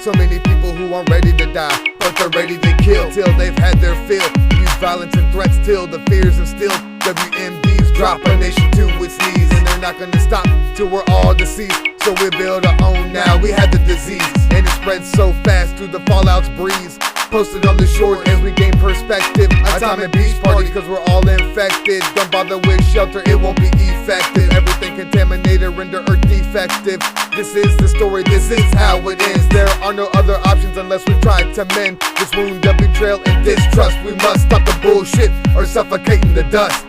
So many people who aren't ready to die, but they're ready to kill till they've had their fill. Use violence and threats till the fears instilled. WMDs drop a nation to its knees, and they're not gonna stop till we're all deceased. So we build our own now. We had the disease, and it spreads so fast through the fallout's breeze. Posted on the shore as we gain perspective. A time at beach party cause we're all infected. Don't bother with shelter, it won't be effective. Everything contaminated, render earth defective. This is the story, this is how it ends. There are no other options unless we try to mend this wound of betrayal and distrust. We must stop the bullshit or suffocate in the dust.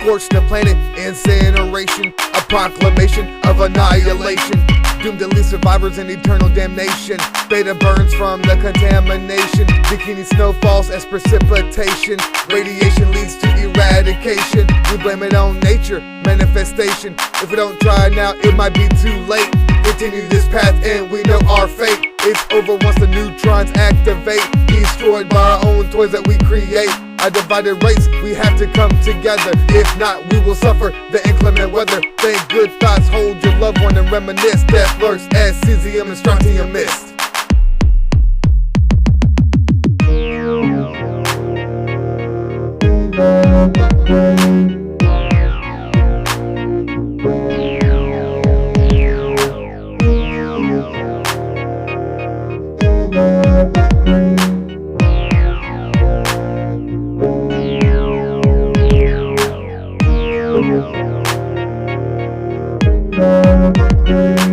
Scorch the planet, incineration, a proclamation of annihilation. Doomed to leave survivors in eternal damnation. Beta burns from the contamination. Bikini snow falls as precipitation. Radiation leads to eradication. We blame it on nature, manifestation. If we don't try now, it might be too late. Continue this path and we know our fate. It's over once the neutrons activate. Destroyed by our own toys that we create. A divided race, we have to come together. If not, we will suffer the inclement weather. Think good thoughts, hold your loved one and reminisce. Death lurks as cesium and strontium mist. Thank you.